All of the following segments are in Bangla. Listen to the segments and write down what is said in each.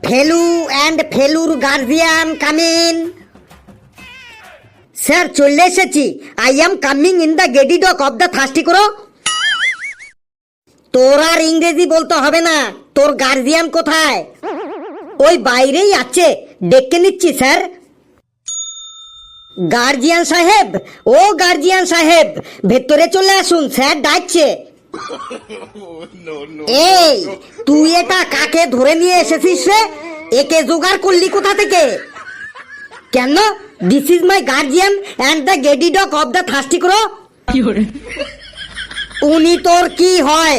Felu and failure guardian come in. Sir চলে এসেছি। I am coming in the গেডি doc of the thirsty করো। তোর আর ইংরেজি বলতে হবে না। তোর গার্জিয়ান কোথায়? ওই বাইরেই আছে, ডেকে নিচ্ছি স্যার। গার্জিয়ান সাহেব, ও গার্জিয়ান সাহেব, ভেতরে চলে আসুন, স্যার ডাকছে। এই তুই এটা কাকে ধরে নিয়ে এসেছিস রে? একে জোগাড় করলি কোথা থেকে? কেন? This is my guardian and the গেডি dog of the thirsty করো। উনি তোর কি হয়?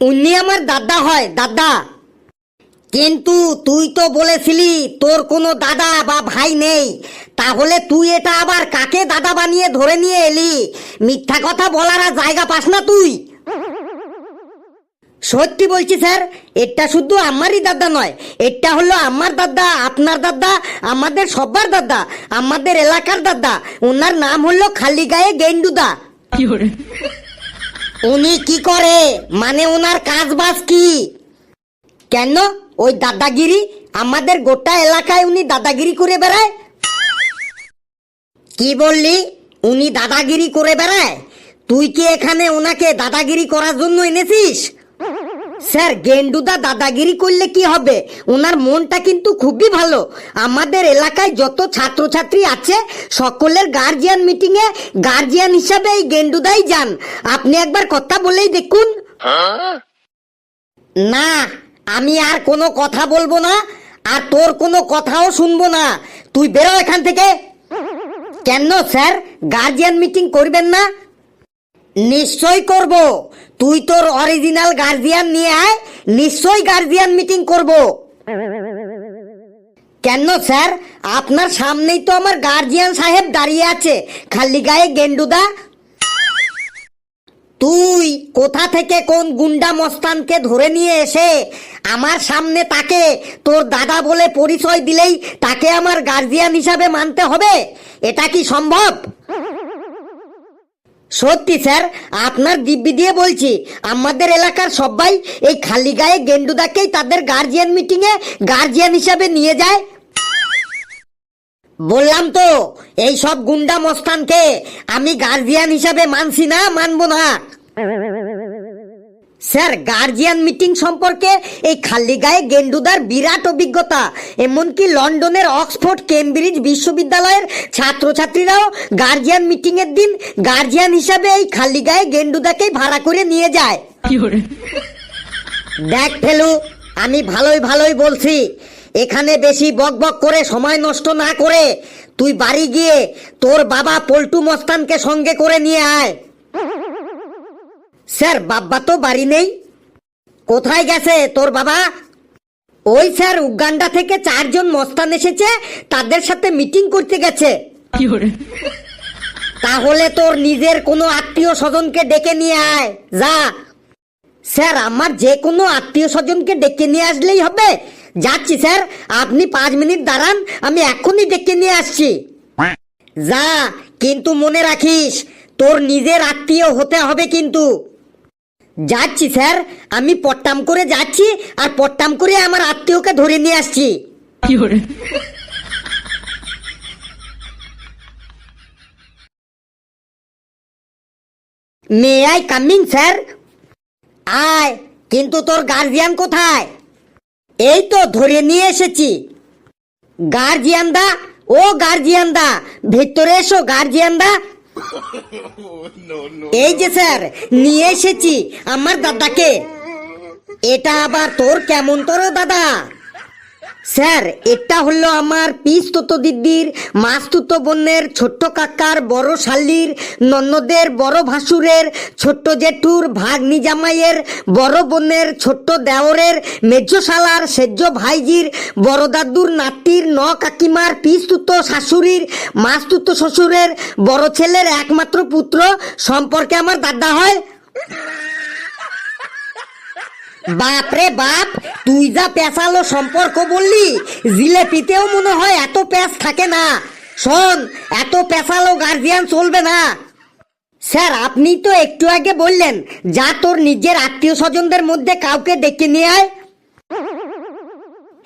উনি আমার দাদা হয়, দাদা। কিন্তু তুই তো বলেছিলি তোর কোনো দাদা বা ভাই নেই, তাহলে তুই এটা আবার কাকে দাদা বানিয়ে ধরে নিয়ে এলি? মিথ্যা কথা বলার আর জায়গা পাস না তুই। সত্যি বলছি স্যার, এটা শুধু আমারই দাদা নয়, এটা হলো আমার দাদা, আপনার দাদা, আমাদের সবার দাদা, আমাদের এলাকার দাদা। ওনার নাম হলো খালি গায়ে গেন্ডুদা। উনি কি করে, মানে ওনার কাজ বাজ কি? কেন? ওই দাদাগিরি, আমাদের গোটা এলাকায় উনি দাদাগিরি করে বেড়ায়। কি বললি? উনি দাদাগিরি করে বেড়ায়? তুই কি এখানে ওনাকে দাদাগিরি করার জন্য এনেছিস? স্যার গেন্ডুদা দাদাগিরি করলে কি হবে? ওনার মনটা কিন্তু খুবই ভালো। আমাদের এলাকায় যত ছাত্রছাত্রী আছে সকলের গার্জিয়ান মিটিং এ গার্জিয়ান হিসাবে এই গেন্ডুদাই যান। আপনি একবার কথা বলেই দেখুন। না, আমি আর কোনো কথা বলবো না, আর তোর কোনো কথাও শুনবো না। তুই বেরো এখান থেকে। কেন স্যার, গার্জিয়ান মিটিং করবেন না? নিশ্চয় করব। তুই তোর অরিজিনাল গার্জিয়ান নিয়ে আয়, নিশ্চয়ই গার্জিয়ান মিটিং করব। কেন স্যার, আপনার সামনেই তো আমার গার্জিয়ান সাহেব দাঁড়িয়ে আছে, খালি গায়ে গেন্ডুদা। তুই কোথা থেকে কোন গুন্ডা মস্তানকে ধরে নিয়ে এসে আমার সামনে তাকে তোর দাদা বলে পরিচয় দিলেই তাকে আমার গার্জিয়ান হিসাবে মানতে হবে? এটা কি সম্ভব? সত্যি স্যার, আপনার দিব্যি দিয়ে বলছি, আমাদের এলাকার সবাই এই খালি গায়ে গেন্ডুদাকেই তাদের গার্জিয়ান মিটিং এ গার্জিয়ান হিসাবে নিয়ে যায়। বললাম তো, এই সব গুন্ডা মস্তানকে আমি গার্জিয়ান হিসাবে মানছি না, মানবো না। স্যার গার্জিয়ান মিটিং সম্পর্কে এই খালি গায়ে গেন্ডুদার বিরাট অভিজ্ঞতা। এমনকি লন্ডনের অক্সফোর্ড কেমব্রিজ বিশ্ববিদ্যালয়ের ছাত্রছাত্রীরাও গার্জিয়ান মিটিং এর দিন গার্জিয়ান হিসাবে এই খালি গায়ে গেন্ডুদাকেই ভাড়া করে নিয়ে যায়। দেখ ফেলু, আমি ভালোই ভালোই বলছি, এখানে বেশি বক বক করে সময় নষ্ট না করে তুই বাড়ি গিয়ে তোর বাবা পল্টু মস্তানকে সঙ্গে করে নিয়ে আয়। স্যার বাবা তো বাড়ি নেই। কোথায় গেছে তোর বাবা? ওই স্যার উগান্ডা থেকে 4 জন মস্তান এসেছে, তাদের সাথে মিটিং করতে গেছে। তাহলে তোর নিজের কোনো আত্মীয় স্বজনকে ডেকে নিয়ে আয়, যা। স্যার আমার যে কোনো আত্মীয় স্বজনকে ডেকে নিয়ে আসলেই হবে? যাচ্ছি স্যার, আপনি 5 মিনিট দাঁড়ান, আমি এখনই ডেকে নিয়ে আসছি। যা, কিন্তু মনে রাখিস তোর নিজের আত্মীয় হতে হবে কিন্তু। যাচ্ছি স্যার, আমি পট্টাম করে যাচ্ছি, আর পট্টাম করে আমার আত্মীয়কে ধরে নিয়ে আসছি। May I coming sir? আয়, কিন্তু তোর গার্জিয়ান কোথায়? এই তো ধরে নিয়ে এসেছি। গার্জিয়ান দা, ও গার্জিয়ান দা, ভেতরে এসো গার্জিয়ান দা। এই যে স্যার, নিয়ে এসেছি আমার দাদাকে। এটা আবার তোর কেমন তোর দাদা? স্যার এটা হলো আমার পিসতুতো দিদির, মাসতুতো বোনের, ছোট্ট কাকার, বড় শালির, ননদের, বড় ভাসুরের, ছোট্ট জেঠুর, ভাগ্নি জামাইয়ের, বড় বোনের, ছোট্ট দেওরের, মেজো শালার, সেজ্জ ভাইজির, বড় দাদুর নাতির, কাকিমার, পিসতুতো শাশুড়ির, মাসতুতো শ্বশুরের, বড় ছেলের একমাত্র পুত্র সম্পর্কে আমার দাদা হয়। বাপরে বাপ, তুই যা পেঁচালো সম্পর্ক বললি, জিলেপিতেও মনে হয় এত প্যাঁচ থাকে না। শোন, এত পেঁচালো গার্জিয়ান চলবে না। স্যার আপনি তো একটু আগে বললেন যা তোর নিজের আত্মীয় স্বজনদের মধ্যে কাউকে ডেকে নিয়ে আয়।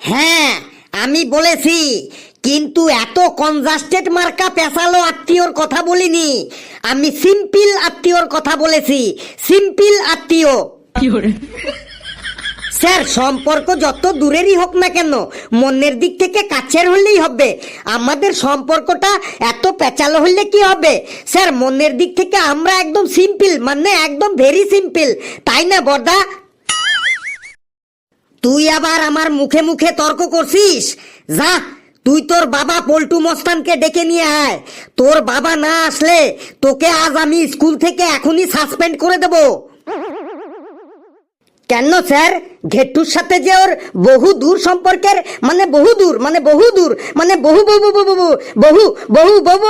হ্যাঁ আমি বলেছি, কিন্তু এত কনজাস্টেড মার্কা পেশালো আত্মীয়র কথা বলিনি, আমি সিম্পল আত্মীয়র কথা বলেছি, সিম্পল আত্মীয়। স্যার সম্পর্ক যত দূরেরই হোক না কেন মনের দিক থেকে কাছের হলেই হবে। আমাদের সম্পর্কটা এত পেঁচালো হলে কি হবে স্যার, মনের দিক থেকে আমরা একদম সিম্পল, মানে একদম ভেরি সিম্পল, তাই না বড়দা? তুই আবার আমার মুখে মুখে তর্ক করছিস? যা তুই তোর বাবা পল্টু মস্তানকে ডেকে নিয়ে আয়। তোর বাবা না আসলে তোকে আজ আমি স্কুল থেকে এখনই সাসপেন্ড করে দেব। কেন স্যার, ঘেটুর সাথে যে ওর বহু দূর সম্পর্কের, মানে বহু দূর, মানে বহু দূর, মানে বহু বহু বহু বহু বহু বহু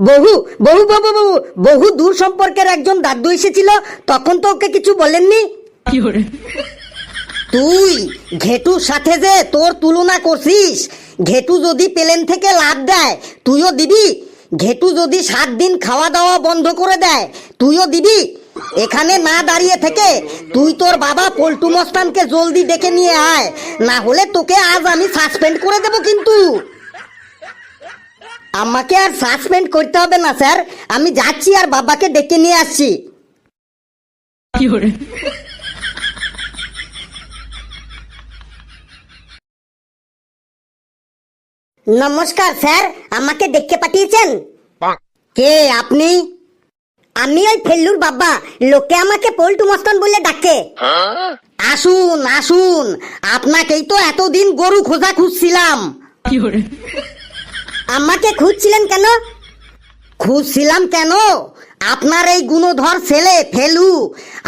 বহু বহু বহু বহু বহু দূর সম্পর্কের একজন দাদু এসেছিল, তখন তো ওকে কিছু বলেননি? তুই ঘেটুর সাথে যে তোর তুলনা করছিস, ঘেটু যদি প্লেন থেকে লাফ দেয় তুইও দিবি? ঘেটু যদি 7 দিন খাওয়া দাওয়া বন্ধ করে দেয় তুইও দিবি? এখানে না দাঁড়িয়ে থেকে তুই তোর বাবা পল্টু মস্তানকে জলদি ডেকে নিয়ে আয়, না হলে তোকে আজ আমি সাসপেন্ড করে দেব। কিন্তু আমাকে আর সাসপেন্ড করতে হবে না স্যার, আমি যাচ্ছি আর বাবাকে ডেকে নিয়ে আসছি। নমস্কার স্যার, আমাকে ডেকে পাঠিয়েছেন? কে আপনি? আমি ওই ফেল্লুর বাবা, লোকে আমাকে পল্টু মস্তান বলে ডাকে। আসুন আসুন, আপনাকেই তো এতদিন গরু খোঁজা খুঁজছিলাম। আমাকে খুঁজছিলেন কেন? খুঁজছিলাম কেন, আপনার এই গুণধর ছেলে ফেলু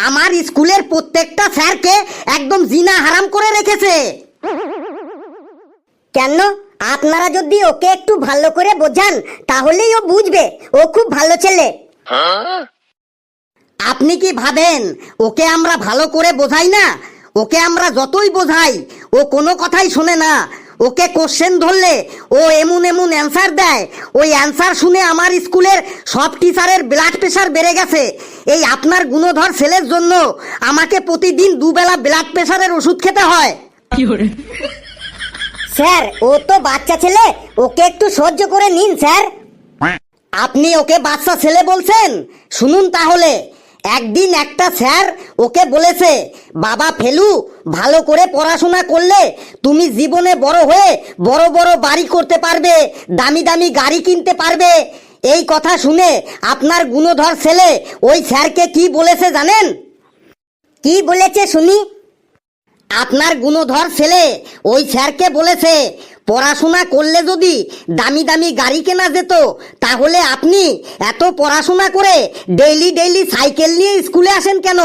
আমার স্কুলের প্রত্যেকটা স্যারকে একদম জিনা হারাম করে রেখেছে। কেন, আপনারা যদি ওকে একটু ভালো করে বোঝান তাহলেই ও বুঝবে, ও খুব ভালো ছেলে। আপনি কি ভাবেন ওকে আমরা ভালো করে বোঝাই না? ওকে আমরা যতই বোঝাই ও কোনো কথাই শোনে না। ওকে কোশ্চেন ধরলে ও এমন এমন অ্যান্সার দেয়, ওই অ্যান্সার শুনে আমার স্কুলের সব টিচারের ব্লাড প্রেশার বেড়ে গেছে। এই আপনার গুণধর ছেলের জন্য আমাকে প্রতিদিন 2 বেলা ব্লাড প্রেশারের ওষুধ খেতে হয়। স্যার ও তো বাচ্চা ছেলে, ওকে একটু সহ্য করে নিন স্যার। আপনি ওকে বাচ্চা ছেলে বলছেন? শুনুন তাহলে, একদিন একটা স্যার ওকে বলেছে, বাবা ফেলু ভালো করে পড়াশোনা করলে তুমি জীবনে বড় হয়ে বড় বড় বাড়ি করতে পারবে, দামি দামি গাড়ি কিনতে পারবে। এই কথা শুনে আপনার গুণধর ছেলে ওই স্যারকে কি বলেছে জানেন? কি বলেছে শুনি? আপনার গুণধর ছেলে ওই স্যারকে বলেছে, পড়াশোনা করলে যদি দামি দামি গাড়ি কেনা যেত তাহলে আপনি এত পড়াশোনা করে ডেইলি ডেইলি সাইকেল নিয়ে স্কুলে আসেন কেন?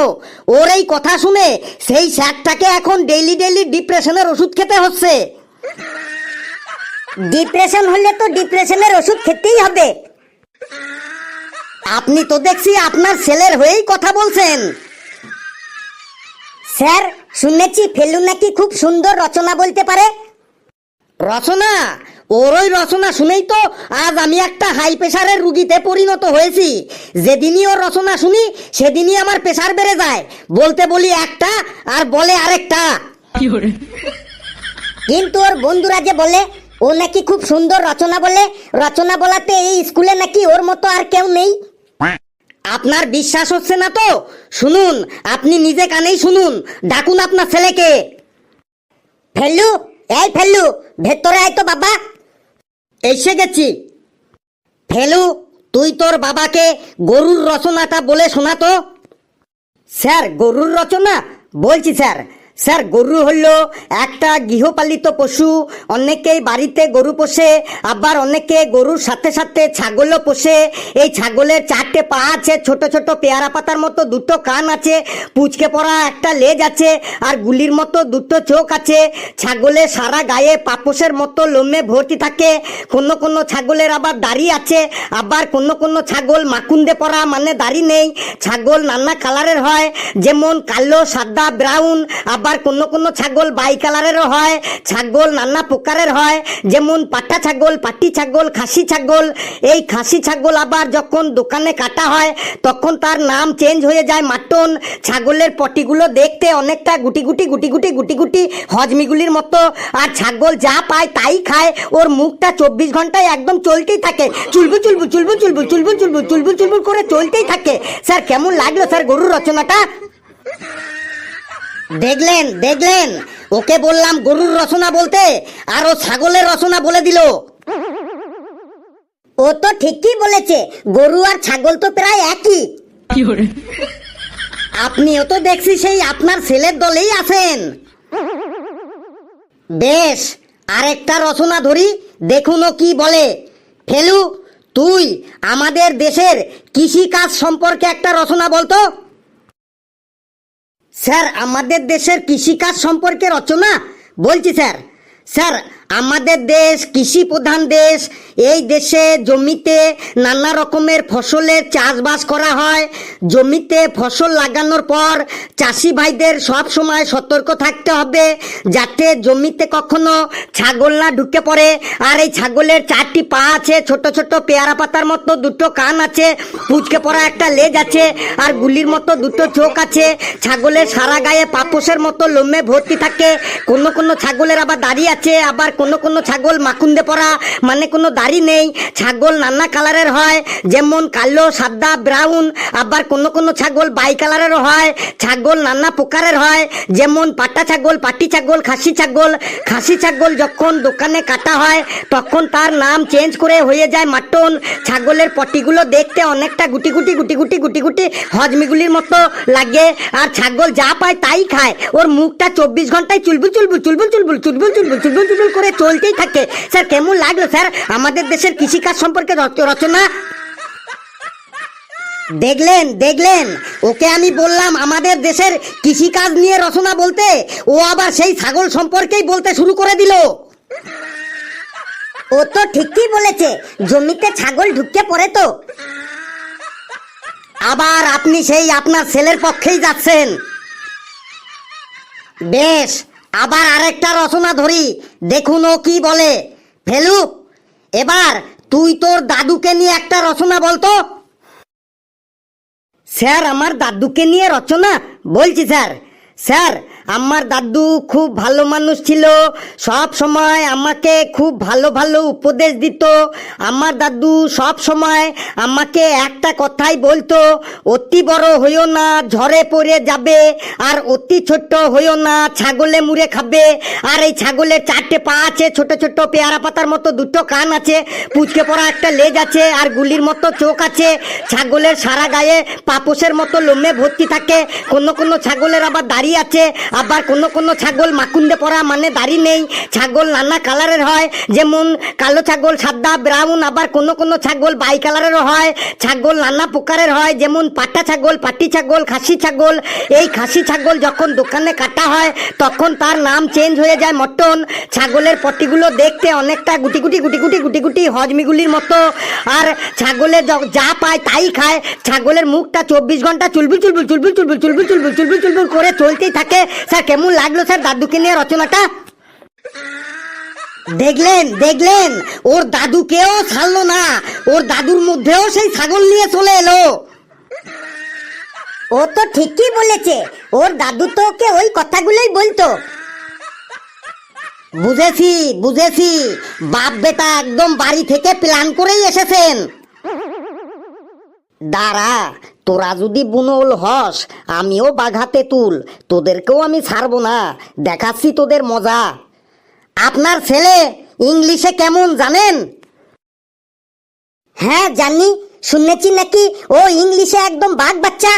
ওর এই কথা শুনে সেই স্যারটাকে এখন ডেইলি ডেইলি ডিপ্রেশনের ওষুধ খেতে হচ্ছে। ডিপ্রেশন হলে তো ডিপ্রেশনের ওষুধ খেতেই হবে। আপনি তো দেখছি আপনার ছেলের হয়েই কথা বলছেন। স্যার শুনেছি ফেলু নাকি খুব সুন্দর রচনা বলতে পারে। রচনা? ওর ওই রচনা শুনেই তো আজ আমি একটা হাই প্রেশারের রুগীতে পরিণত হয়েছি। যেদিনই ওর রচনা শুনি সেদিনই আমার প্রেশার বেড়ে যায়। বলতে বলি একটা আর বলে আরেকটা। কিন্তু ওর বন্ধুরা যে বলে ও নাকি খুব সুন্দর রচনা বলে, রচনা বলাতে এই স্কুলে নাকি ওর মতো আর কেউ নেই। আপনার বিশ্বাস হচ্ছে না তো শুনুন, আপনি নিজে কানেই শুনুন, ডাকুন আপনার ছেলেকে। ফেলু, এই ফেলু ভেতরে আয় তো বাবা। এসে গেছি। ফেলু তুই তোর বাবাকে গরুর রচনাটা বলে শোনা তো। স্যার গরুর রচনা বলছি স্যার। স্যার গরু হলো একটা গৃহপালিত পশু। অনেকেই বাড়িতে গরু পোষে, আবার অনেকে গরুর সাথে সাথে ছাগলও পোষে। এই ছাগলের 4টে পা আছে, ছোট ছোট পেয়ারা পাতার মতো 2টো কান আছে, পুচকে পড়া একটা লেজ আছে, আর গুলির মতো 2টো চোখ আছে। ছাগলের সারা গায়ে পাপোশের মতো লোমে ভর্তি থাকে। কোনো কোনো ছাগলের আবার দাড়ি আছে, আবার কোনো কোনো ছাগল মাকুন্দে পড়া, মানে দাড়ি নেই। ছাগল নানা কালারের হয়, যেমন কালো, সাদা, ব্রাউন। আবার কোন ছাগল বাই কালারেরও হয়, ছাগল নানা প্রকারের হয়, যেমন পাঠা ছাগল, পাটি ছাগল, খাসি ছাগল। এই খাসি ছাগল আবার যখন দোকানে কাটা হয় তখন তার নাম চেঞ্জ হয়ে যায় মাটন। ছাগলের পটিগুলো দেখতে অনেকটা গুটি গুটি হজমিগুলির মতো, আর ছাগল যা পায় তাই খায়। ওর মুখটা 24 ঘন্টায় একদম চলতেই থাকে, চুলবুল করে চলতেই থাকে। স্যার কেমন লাগলো স্যার গরুর রচনাটা? দেখলেন ওকে বললাম গরুর রচনা বলতে, আর ও ছাগলের রচনা বলে দিল। ও তো ঠিকই বলেছে, গরু আর ছাগল তো প্রায় একই। আপনিও তো দেখছি সেই আপনার ছেলের দলেই আছেন। বেশ, আরেকটা রচনা ধরি, দেখুন ও কি বলে। ফেলু, তুই আমাদের দেশের কৃষি কাজ সম্পর্কে একটা রচনা বলতো। স্যার আমাদের দেশের কৃষিকাজ সম্পর্কে রচনা বলছি স্যার। স্যার আমাদের দেশ কৃষি প্রধান দেশ। এই দেশে জমিতে নানা রকমের ফসলের চাষবাস করা হয়। জমিতে ফসল লাগানোর পর চাষি ভাইদের সব সময় সতর্ক থাকতে হবে যাতে জমিতে কখনো ছাগল না ঢুকে পড়ে। আর এই ছাগলের 4টি পা আছে, ছোট ছোট পেয়ারা পাতার মতো 2টো কান আছে, পুচকে পড়া একটা লেজ আছে, আর গুলির মতো 2টো চোখ আছে। ছাগলের সারা গায়ে পাপোশের মতো লোমে ভর্তি থাকে। কোনো ছাগলের আবার দাড়ি আছে, আবার কোনো ছাগল মাকুন্দে পড়া, মানে কোনো দাড়ি নেই। ছাগল নানা কালারের হয়, যেমন কালো, সাদা, ব্রাউন। আবার কোনো ছাগল বাই কালারেরও হয়। ছাগল নানা প্রকারের হয়, যেমন পাটা ছাগল, পাটি ছাগল, খাসি ছাগল। খাসি ছাগল যখন দোকানে কাটা হয় তখন তার নাম চেঞ্জ করে হয়ে যায় মাটন। ছাগলের পটিগুলো দেখতে অনেকটা গুটি গুটি হজমিগুলির মতো লাগে। আর ছাগল যা পায় তাই খায়। ওর মুখটা 24 ঘন্টায় চুলবুল করে চলতেই থাকে। স্যার কেমন লাগলো স্যার আমাদের দেশের কৃষিকাজ সম্পর্কে রচনা? দেখলেন ওকে আমি বললাম আমাদের দেশের কৃষিকাজ নিয়ে রচনা বলতে, ও আবার সেই ছাগল সম্পর্কেই বলতে শুরু করে দিল। ও তো ঠিকই বলেছে, জমিতে ছাগল ঢুকে পড়ে তো। আবার আপনি সেই আপনার ছেলের পক্ষেই যাচ্ছেন। বেশ, আবার আরেকটা রচনা ধরি, দেখুন ও কি বলে। ফেলু, এবার তুই তোর দাদুকে নিয়ে একটা রচনা বলতো। স্যার আমার দাদুকে নিয়ে রচনা বলছি স্যার। স্যার আমার দাদু খুব ভালো মানুষ ছিল, সব সময় আমাকে খুব ভালো উপদেশ দিত। আমার দাদু সব সময় আমাকে একটা কথাই বলতো, অতি বড় হইও না, ঝড়ে পড়ে যাবে, আর অতি ছোট্ট হইও না, ছাগলে মুড়ে খাবে। আর এই ছাগলের 4টে পা আছে, ছোট ছোট পেয়ারা পাতার মতো 2টো কান আছে, পুচকে পড়া একটা লেজ আছে, আর গুলির মতো চোখ আছে। ছাগলের সারা গায়ে পাপোশের মতো লোমে ভর্তি থাকে। কোনো ছাগলের আবার দাড়ি আছে, আবার কোনো ছাগল মাকুন্দে পড়া, মানে দাড়ি নেই। ছাগল নানা কালারের হয়, যেমন কালো ছাগল, সাদা, ব্রাউন। আবার কোনো ছাগল বাই কালারেরও হয়। ছাগল নানা প্রকারের হয়, যেমন পাটা ছাগল, পাটি ছাগল, খাসি ছাগল। এই খাসি ছাগল যখন দোকানে কাটা হয় তখন তার নাম চেঞ্জ হয়ে যায় মটন। ছাগলের পটিগুলো দেখতে অনেকটা গুটি গুটি হজমিগুলির মতো, আর ছাগলের যা পায় তাই খায়। ছাগলের মুখটা 24 ঘন্টা চুলবুল করে চলতেই থাকে। স্যার কেমন লাগলো স্যার দাদুকে নিয়ে রচনাটা? দেখলেন ওর দাদুকেও ছাড়লো না, ওর দাদুর মধ্যেও সেই ছাগল নিয়ে চলে এলো। ও তো ঠিকই বলেছে, ওর দাদু তো ওকে ওই কথাগুলোই বলতো। বুঝেছি, বাপ বেটা একদম বাড়ি থেকে প্ল্যান করেই এসেছেন। দাঁড়া, তোরা যদি বুনল হস আমিও বাঘাতে তুল, তোদেরকেও আমি ছাড়বো না, দেখাচ্ছি তোদের মজা। আপনার ছেলে ইংলিশে কেমন জানেন? হ্যাঁ জানি, শুনেছি নাকি ও ইংলিশে একদম বাঘ বাচ্চা।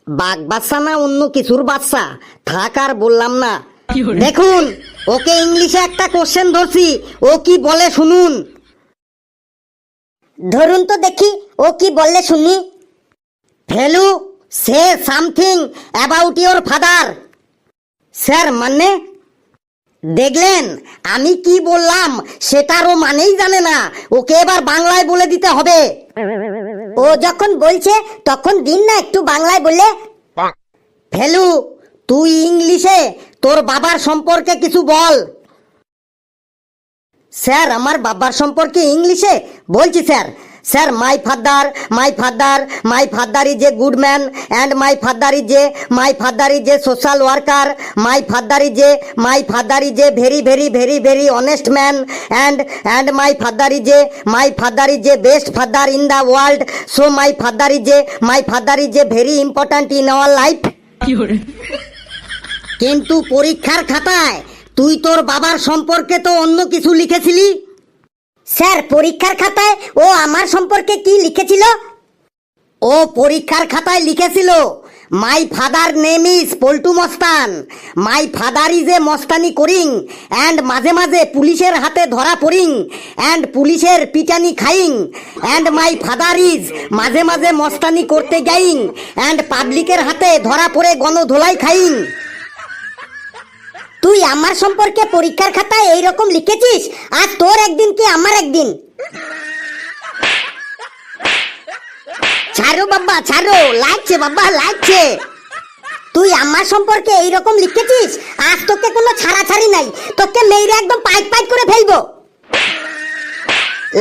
বাঘ বাচ্চা না অন্য কিছুর বাচ্চা, থাক আর বললাম না। দেখুন ওকে ইংলিশে একটা কোশ্চেন ধরছি, ও কি বলে শুনুন। ধরুন তো দেখি ও কি বললে শুনি। Felu, say something about your father. Sir মানে? দেখলেন আমি কি বললাম সেটারও মানেই জানে না, ওকে এবার বাংলায় বলে দিতে হবে। ও যখন বলছে তখন দিন না একটু বাংলায় বলে। ফেলু, তুই ইংলিশে তোর বাবার সম্পর্কে কিছু বল। স্যার আমার বাবার সম্পর্কে ইংলিশে বলছি sir. Sir my father is a good man and my father is A social worker. My father is a very very very very honest man and my father is A best father in the world. So my father is a very important in our life. কিন্তু পরীক্ষার খাতায় তুই তোর বাবার সম্পর্কে তো অন্য কিছু লিখেছিলি। স্যার পরীক্ষার খাতায় ও আমার সম্পর্কে কি লিখেছিল? ও পরীক্ষার খাতায় লিখেছিল my father name is Paltu Mastan. My father is a মস্তানি করিং অ্যান্ড মাঝে মাঝে পুলিশের হাতে ধরা পড়িং অ্যান্ড পুলিশের পিটানি খাইং অ্যান্ড মাই ফাদার ইজ মাঝে মাঝে মস্তানি করতে যাইং অ্যান্ড পাবলিকের হাতে ধরা পড়ে গণধোলাই খাইং। তুই আমার সম্পর্কে পরীক্ষার খাতায় এইরকম লিখেছিস, আর তোর একদিন কি আমার একদিন? ছাড়ো বাবা ছাড়ো, লাগছে বাবা লাগছে। তুই আমার সম্পর্কে এইরকম লিখেছিস, আজ তোকে কোনো ছাড়াছাড়ি নাই, তোকে মেরে একদম পাইট পাইট করে ফেলবো।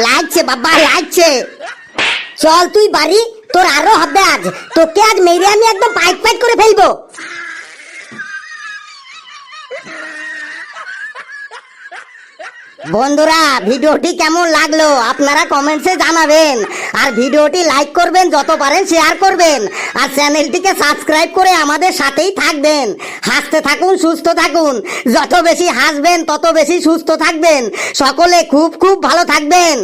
লাগছে বাবা লাগছে। চল তুই বাড়ি, তোর আরো হবে আজ, তোকে আজ মেরে আমি একদম পাইট পাইট করে ফেলবো। বন্ধুরা ভিডিওটি কেমন লাগলো আপনারা কমেন্টসে জানাবেন, আর ভিডিওটি লাইক করবেন, যত পারেন শেয়ার করবেন, আর চ্যানেলটিকে সাবস্ক্রাইব করে আমাদের সাথেই থাকবেন। হাসতে থাকুন, সুস্থ থাকুন, যত বেশি হাসবেন তত বেশি সুস্থ থাকবেন। সকলে খুব খুব ভালো থাকবেন।